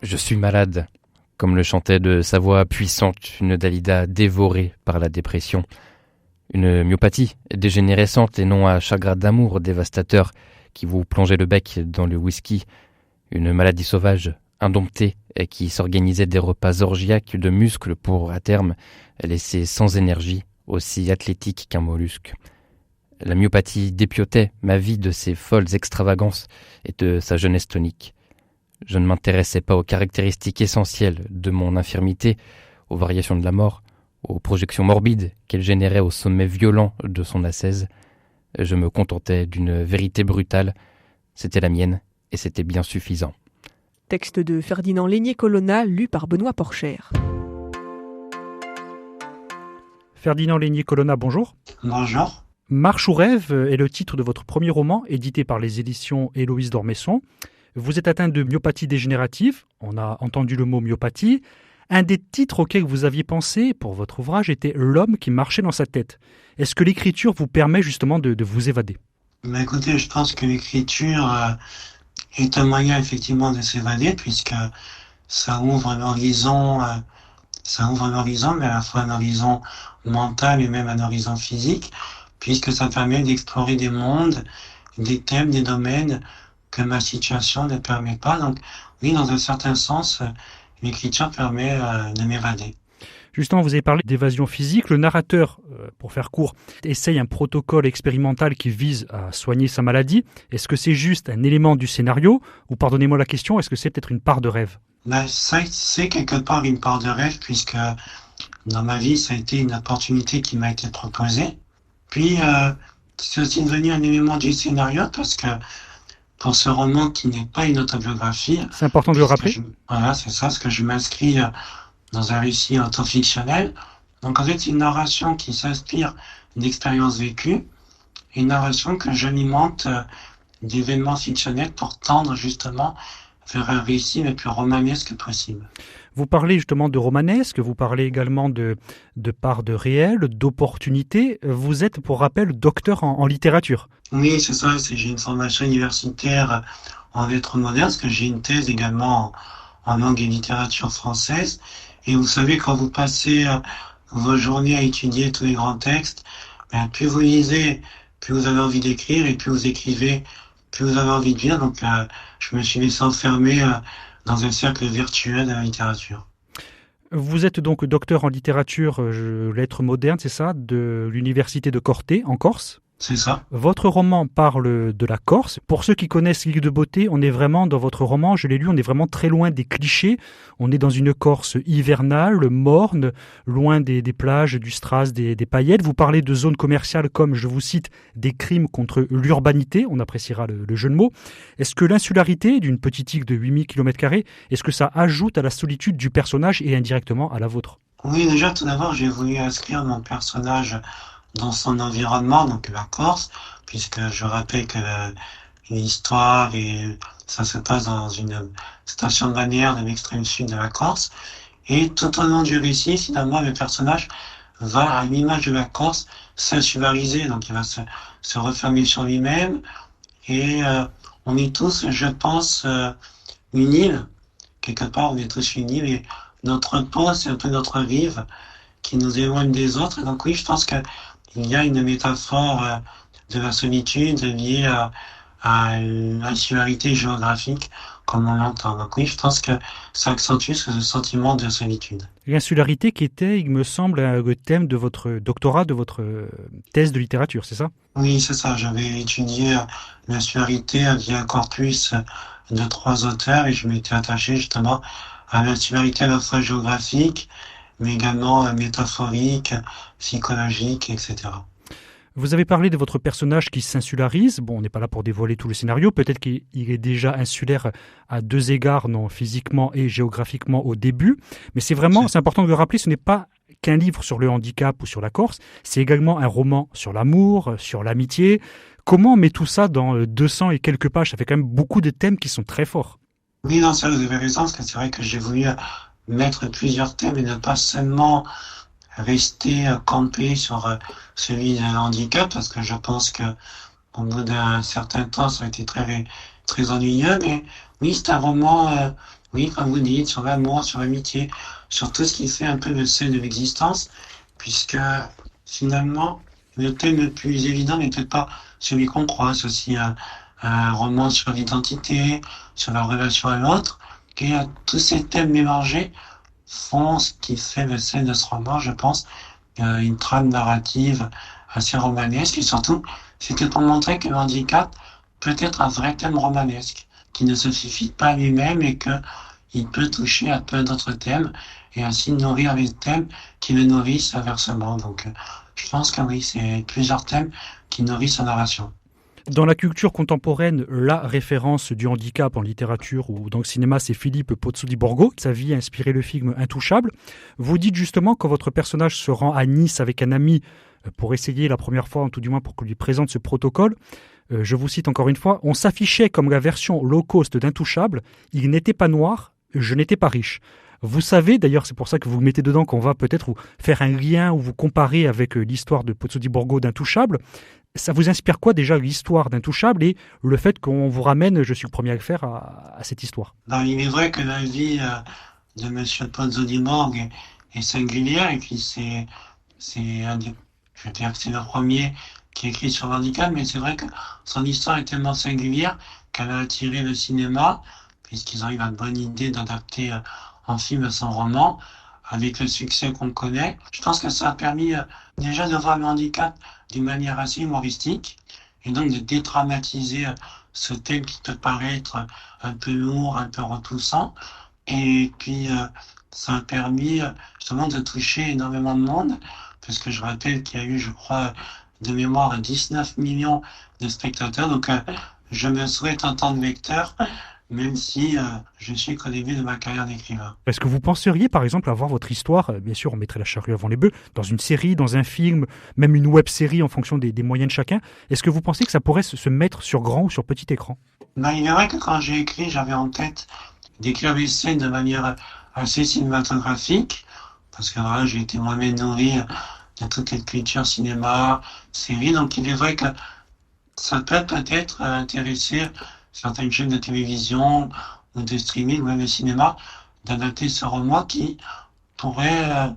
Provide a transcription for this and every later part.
Je suis malade, comme le chantait de sa voix puissante une Dalida dévorée par la dépression. Une myopathie dégénérescente et non un chagrin d'amour dévastateur qui vous plongeait le bec dans le whisky. Une maladie sauvage, indomptée, et qui s'organisait des repas orgiaques de muscles pour, à terme, laisser sans énergie, aussi athlétique qu'un mollusque. La myopathie dépiotait ma vie de ses folles extravagances et de sa jeunesse tonique. Je ne m'intéressais pas aux caractéristiques essentielles de mon infirmité, aux variations de la mort, aux projections morbides qu'elle générait au sommet violent de son ascèse. Je me contentais d'une vérité brutale. C'était la mienne, et c'était bien suffisant. Texte de Ferdinand Lénier-Colonna, lu par Benoît Porcher. Ferdinand Lénier-Colonna, bonjour. Bonjour. Marche ou rêve est le titre de votre premier roman, édité par les éditions Héloïse d'Ormesson. Vous êtes atteint de myopathie dégénérative, on a entendu le mot myopathie. Un des titres auxquels vous aviez pensé pour votre ouvrage était « L'homme qui marchait dans sa tête ». Est-ce que l'écriture vous permet justement de vous évader ? Écoutez, je pense que l'écriture est un moyen effectivement de s'évader, puisque ça ouvre un horizon, mais à la fois un horizon mental et même un horizon physique, puisque ça permet d'explorer des mondes, des thèmes, des domaines que ma situation ne permet pas. Donc oui, dans un certain sens, l'écriture permet de m'évader. Justement, vous avez parlé d'évasion physique. Le narrateur, pour faire court, essaye un protocole expérimental qui vise à soigner sa maladie. Est-ce que c'est juste un élément du scénario ? Ou pardonnez-moi la question, est-ce que c'est peut-être une part de rêve ? Ça, c'est quelque part une part de rêve, puisque dans ma vie, ça a été une opportunité qui m'a été proposée. Puis, c'est aussi devenu un élément du scénario, parce que pour ce roman qui n'est pas une autobiographie... C'est important de le rappeler. Voilà, c'est ça, parce que je m'inscris dans un récit autofictionnel. Donc en fait, c'est une narration qui s'inspire d'expériences vécues, une narration que j'alimente d'événements fictionnels pour tendre justement vers un récit le plus romanesque possible. Vous parlez justement de romanesque, vous parlez également de part de réel, d'opportunité. Vous êtes, pour rappel, docteur en littérature. Oui, c'est ça. J'ai une formation universitaire en lettres modernes, parce que j'ai une thèse également en langue et littérature française. Et vous savez, quand vous passez vos journées à étudier tous les grands textes, plus vous lisez, plus vous avez envie d'écrire, et plus vous écrivez, plus vous avez envie de lire. Donc, je me suis laissé enfermer dans un cercle vertueux de la littérature. Vous êtes donc docteur en littérature, lettres modernes, c'est ça, de l'université de Corté, en Corse ? C'est ça. Votre roman parle de la Corse. Pour ceux qui connaissent l'île de Beauté, on est vraiment, dans votre roman, je l'ai lu, on est vraiment très loin des clichés. On est dans une Corse hivernale, morne, loin des plages, du strass, des paillettes. Vous parlez de zones commerciales comme, je vous cite, des crimes contre l'urbanité. On appréciera le jeu de mots. Est-ce que l'insularité d'une petite île de 8000 km², est-ce que ça ajoute à la solitude du personnage et indirectement à la vôtre ? Oui, déjà, tout d'abord, j'ai voulu inscrire mon personnage dans son environnement, donc la Corse, puisque je rappelle que l'histoire et ça se passe dans une station balnéaire de l'extrême sud de la Corse. Et tout au long du récit, finalement, le personnage va, à l'image de la Corse, s'insulariser. Donc il va se refermer sur lui-même. Et on est tous, je pense, une île. Quelque part, on est tous une île. Et notre peau, c'est un peu notre rive qui nous éloigne des autres. Et donc oui, je pense que il y a une métaphore de la solitude liée à l'insularité géographique, comme on l'entend. Donc oui, je pense que ça accentue ce sentiment de solitude. L'insularité qui était, il me semble, le thème de votre doctorat, de votre thèse de littérature, c'est ça ? Oui, c'est ça. J'avais étudié l'insularité via un corpus de 3 auteurs et je m'étais attaché justement à l'insularité à la fois géographique, mais également métaphorique, psychologique, etc. Vous avez parlé de votre personnage qui s'insularise. Bon, on n'est pas là pour dévoiler tout le scénario. Peut-être qu'il est déjà insulaire à 2 égards, non physiquement et géographiquement au début. Mais c'est important de le rappeler, ce n'est pas qu'un livre sur le handicap ou sur la Corse. C'est également un roman sur l'amour, sur l'amitié. Comment on met tout ça dans 200 et quelques pages ? Ça fait quand même beaucoup de thèmes qui sont très forts. Oui, non, ça, vous avez raison, parce que c'est vrai que j'ai voulu mettre plusieurs thèmes et ne pas seulement rester campé sur celui d'un handicap, parce que je pense que au bout d'un certain temps, ça a été très, très ennuyeux. Mais oui, c'est un roman Oui, comme vous dites, sur l'amour, sur l'amitié, sur tout ce qui fait un peu le sel de l'existence, puisque finalement, le thème le plus évident n'est peut-être pas celui qu'on croit, c'est aussi un roman sur l'identité, sur la relation à l'autre, et tous ces thèmes mélangés font ce qui fait le sel de ce roman, je pense, une trame narrative assez romanesque, et surtout, c'était pour montrer que le handicap peut être un vrai thème romanesque, qui ne se suffit pas à lui-même et que il peut toucher à plein d'autres thèmes et ainsi nourrir les thèmes qui le nourrissent inversement. Donc, je pense que oui, c'est plusieurs thèmes qui nourrissent sa narration. Dans la culture contemporaine, la référence du handicap en littérature ou dans le cinéma, c'est Philippe Pozzo-di-Borgo. Sa vie a inspiré le film Intouchable. Vous dites justement que votre personnage se rend à Nice avec un ami pour essayer la première fois, en tout du moins pour qu'on lui présente ce protocole. Je vous cite encore une fois, « On s'affichait comme la version low cost d'Intouchable. Il n'était pas noir, je n'étais pas riche. » Vous savez, d'ailleurs, c'est pour ça que vous mettez dedans qu'on va peut-être vous faire un lien ou vous comparer avec l'histoire de Pozzo-di-Borgo d'Intouchable. Ça vous inspire quoi déjà l'histoire d'Intouchable et le fait qu'on vous ramène, je suis le premier à le faire, à cette histoire? Ben, il est vrai que la vie de Monsieur Pozzo-di-Borgo est singulière et puis c'est un des, je veux dire que c'est le premier qui écrit sur le handicap, mais c'est vrai que son histoire est tellement singulière qu'elle a attiré le cinéma, puisqu'ils ont eu la bonne idée d'adapter en film son roman, avec le succès qu'on connaît. Je pense que ça a permis déjà de voir le handicap d'une manière assez humoristique, et donc de dédramatiser ce thème qui peut paraître un peu lourd, un peu repoussant, et puis ça a permis justement de toucher énormément de monde, parce que je rappelle qu'il y a eu, je crois, de mémoire 19 millions de spectateurs, donc je me souhaite en tant que lecteur, même si je suis qu'au début de ma carrière d'écrivain. Est-ce que vous penseriez par exemple avoir votre histoire, bien sûr on mettrait la charrue avant les bœufs, dans une série, dans un film, même une web-série en fonction des moyens de chacun, est-ce que vous pensez que ça pourrait se mettre sur grand ou sur petit écran? Ben, il est vrai que quand j'ai écrit, j'avais en tête d'écrire les scènes de manière assez cinématographique, parce que voilà, j'ai été moi-même nourri de toute cette culture cinéma, série, donc il est vrai que ça peut peut-être intéresser certaines chaînes de télévision ou de streaming ou même le cinéma d'adapter ce roman qui pourrait,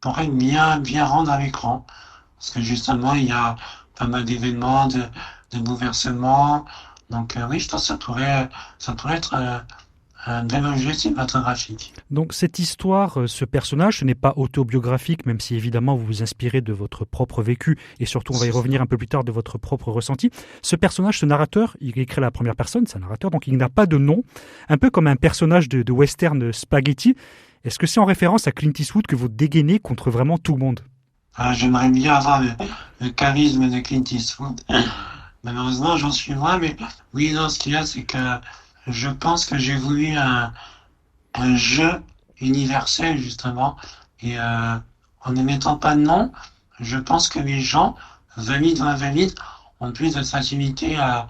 pourrait bien rendre à l'écran. Parce que justement, il y a pas mal d'événements, de bouleversements. Donc oui, je pense que ça pourrait être un bel objet cinématographique. Donc cette histoire, ce personnage, ce n'est pas autobiographique, même si évidemment vous vous inspirez de votre propre vécu et surtout on va y revenir un peu plus tard de votre propre ressenti. Ce personnage, ce narrateur, il est écrit à la première personne, c'est un narrateur, donc il n'a pas de nom, un peu comme un personnage de western spaghetti. Est-ce que c'est en référence à Clint Eastwood que vous dégainez contre vraiment tout le monde? J'aimerais bien avoir le charisme de Clint Eastwood. Malheureusement, j'en suis loin, mais oui, non, ce qu'il y a, c'est que je pense que j'ai voulu un jeu universel, justement, et en ne mettant pas de nom, je pense que les gens, valides ou invalides, ont plus de facilité à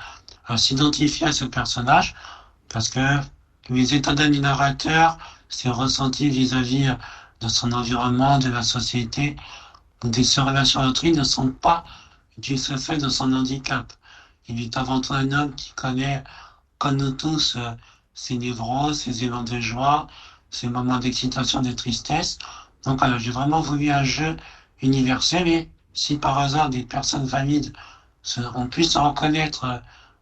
s'identifier à ce personnage, parce que les états d'âme du narrateur, ses ressentis vis-à-vis de son environnement, de la société, ou de ses relations à autrui ne sont pas du seul fait de son handicap. Il est avant tout un homme qui connaît, comme nous tous, ses névroses, ses élans de joie, ses moments d'excitation, de tristesse. Donc voilà, j'ai vraiment voulu un jeu universel et si par hasard des personnes valides ont pu se reconnaître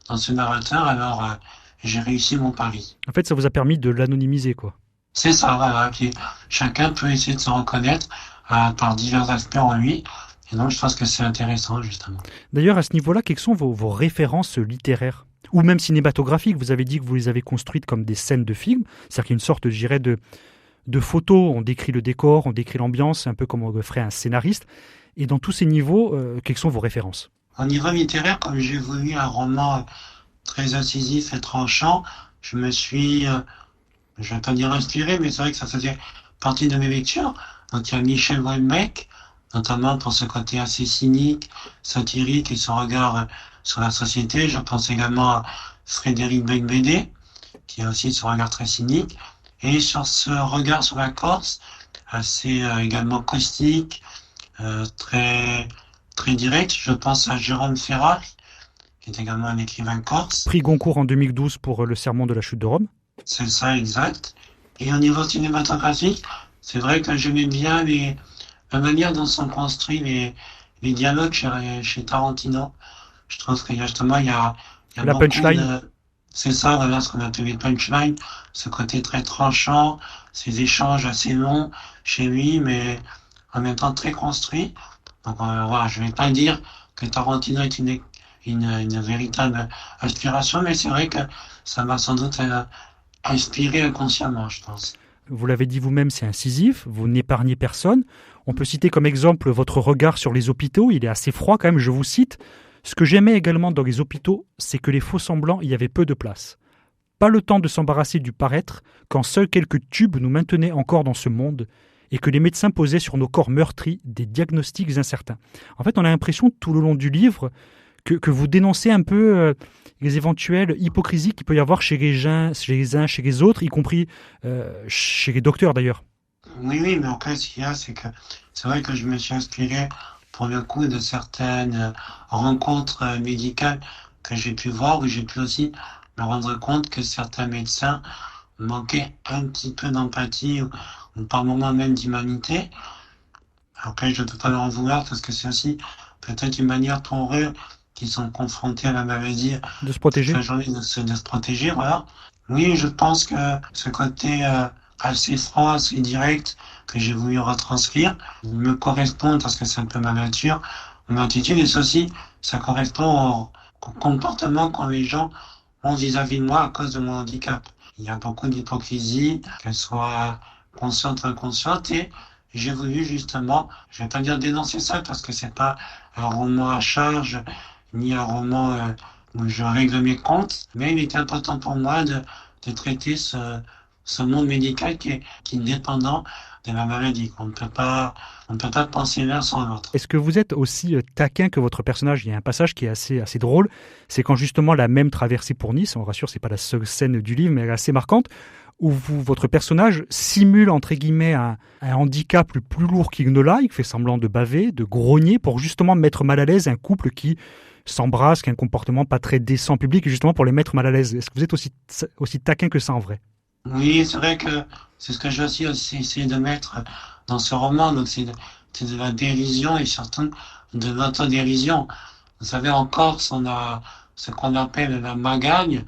dans ce narrateur, alors j'ai réussi mon pari. En fait, ça vous a permis de l'anonymiser, quoi. C'est ça, voilà. Puis chacun peut essayer de se reconnaître par divers aspects en lui. Et donc, je pense que c'est intéressant, justement. D'ailleurs, à ce niveau-là, quelles sont vos références littéraires ou même cinématographiques? Vous avez dit que vous les avez construites comme des scènes de films, c'est-à-dire qu'il y a une sorte, je dirais, de photos. On décrit le décor, on décrit l'ambiance, un peu comme le ferait un scénariste. Et dans tous ces niveaux, quelles sont vos références? Au niveau littéraire, comme j'ai voulu un roman très incisif et tranchant, je me suis, je vais pas dire inspiré, mais c'est vrai que ça faisait partie de mes lectures. Donc, il y a Michel Houellebecq, notamment pour ce côté assez cynique, satirique et son regard sur la société. Je pense également à Frédéric Beigbeder, qui a aussi son regard très cynique. Et sur ce regard sur la Corse, assez également caustique, très direct, je pense à Jérôme Ferrari, qui est également un écrivain corse. Prix Goncourt en 2012 pour Le Sermon de la chute de Rome. C'est ça, exact. Et au niveau cinématographique, c'est vrai que j'aimais bien la manière dont sont construits les dialogues chez Tarantino. Je trouve qu'il y a justement, il y a La beaucoup punchline. de, c'est ça, voilà, ce qu'on appelle les punchlines, ce côté très tranchant, ces échanges assez longs chez lui, mais en même temps très construits. Donc, voilà, je vais pas dire que Tarantino est une véritable inspiration, mais c'est vrai que ça m'a sans doute inspiré inconsciemment, je pense. Vous l'avez dit vous-même, c'est incisif, vous n'épargnez personne. On peut citer comme exemple votre regard sur les hôpitaux, il est assez froid quand même, je vous cite. Ce que j'aimais également dans les hôpitaux, c'est que les faux-semblants, il y avait peu de place. Pas le temps de s'embarrasser du paraître, quand seuls quelques tubes nous maintenaient encore dans ce monde, et que les médecins posaient sur nos corps meurtris des diagnostics incertains. En fait, on a l'impression tout le long du livre que vous dénoncez un peu les éventuelles hypocrisies qu'il peut y avoir chez les uns, chez les autres, y compris chez les docteurs d'ailleurs. Oui, oui, mais en fait, ce qu'il y a, c'est que c'est vrai que je me suis inspiré pour le coup de certaines rencontres médicales que j'ai pu voir, où j'ai pu aussi me rendre compte que certains médecins manquaient un petit peu d'empathie ou par moments même d'humanité. Après, je ne peux pas leur en vouloir parce que c'est aussi peut-être une manière pour eux qui sont confrontés à la maladie De se toute protéger. la journée de se protéger, voilà. Oui, je pense que ce côté assez froid, assez direct que j'ai voulu retranscrire me correspond parce que c'est un peu ma nature, mon attitude et ceci, ça correspond au comportement qu'ont les gens ont vis-à-vis de moi à cause de mon handicap. Il y a beaucoup d'hypocrisie, qu'elle soit consciente ou inconsciente et j'ai voulu justement, je vais pas dire dénoncer ça parce que c'est pas un roman à charge, ni un roman où je règle mes comptes, mais il était important pour moi de traiter ce monde médical qui est dépendant de la maladie. On ne peut pas penser l'un sans l'autre. Est-ce que vous êtes aussi taquin que votre personnage? Il y a un passage qui est assez drôle, c'est quand justement la même traversée pour Nice, on rassure, c'est pas la seule scène du livre, mais elle est assez marquante, où votre personnage simule entre guillemets un handicap plus lourd qu'il ne l'a, il fait semblant de baver, de grogner, pour justement mettre mal à l'aise un couple qui s'embrasse, qui a un comportement pas très décent en public, justement pour les mettre mal à l'aise. Est-ce que vous êtes aussi taquin que ça en vrai? Oui, c'est vrai que c'est ce que j'ai aussi essayé de mettre dans ce roman. Donc c'est de la dérision et surtout de l'autodérision. Vous savez, en Corse, on a ce qu'on appelle la magagne.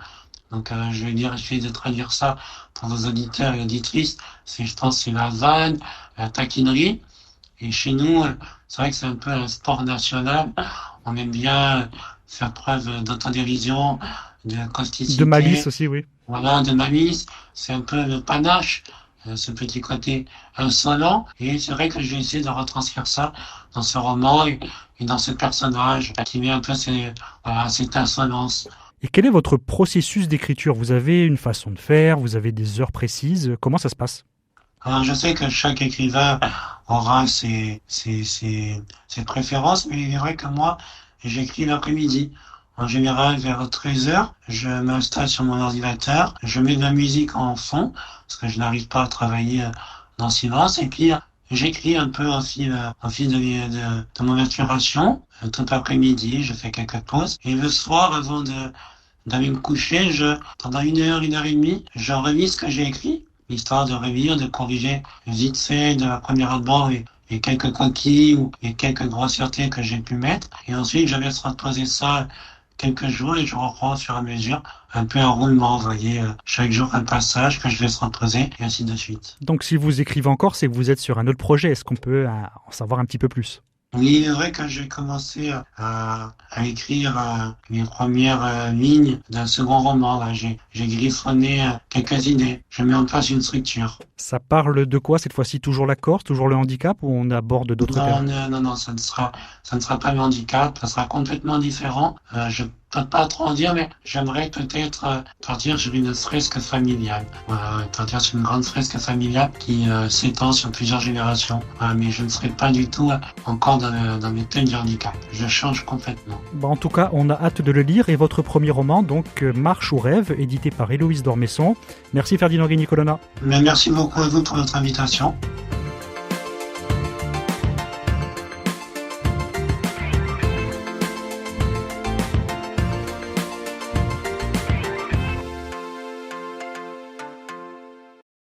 Donc je vais dire, essayer de traduire ça pour vos auditeurs et auditrices. Je pense, c'est la vanne, la taquinerie. Et chez nous, c'est vrai que c'est un peu un sport national. On aime bien faire preuve d'autodérision, de De malice causticité. aussi, oui. Voilà, de malice, c'est un peu le panache, ce petit côté insolent. Et c'est vrai que j'ai essayé de retranscrire ça dans ce roman et dans ce personnage qui met un peu cette insolence. Et quel est votre processus d'écriture? Vous avez une façon de faire, vous avez des heures précises, comment ça se passe? Alors, je sais que chaque écrivain aura ses préférences, mais il est vrai que moi, j'écris l'après-midi. En général, vers 13 heures, je m'installe sur mon ordinateur, je mets de la musique en fond, parce que je n'arrive pas à travailler dans le silence, et puis j'écris un peu au fil de mon inspiration. Tout l'après-midi, je fais quelques pauses, et le soir, d'aller me coucher, pendant une heure et demie, je relis ce que j'ai écrit, histoire de relire, de corriger vite fait de la première abord et quelques coquilles ou et quelques grossièretés que j'ai pu mettre. Et ensuite, je laisse reposer ça quelques jours et je reprends au fur et à mesure un peu un roulement, vous voyez, chaque jour un passage que je laisse reposer et ainsi de suite. Donc si vous écrivez encore, c'est que vous êtes sur un autre projet. Est-ce qu'on peut en savoir un petit peu plus? Oui, il est vrai que j'ai commencé à écrire les premières lignes d'un second roman. Là, j'ai griffonné quelques idées. Je mets en place une structure. Ça parle de quoi cette fois-ci? Toujours la Corse, toujours le handicap, ou on aborde d'autres Non, thèmes? non, ça ne sera pas le handicap. Ça sera complètement différent. Je peux pas trop en dire, mais j'aimerais peut-être partir sur une fresque familiale. Voilà, partir sur une grande fresque familiale qui s'étend sur plusieurs générations. Voilà, mais je ne serai pas du tout encore dans le thème du handicap. Je change complètement. Bah, en tout cas, on a hâte de le lire. Et votre premier roman, donc Marche ou rêve, édité par Héloïse d'Ormesson. Merci Ferdinand Guigny-Colonna. Mais merci beaucoup à vous pour votre invitation.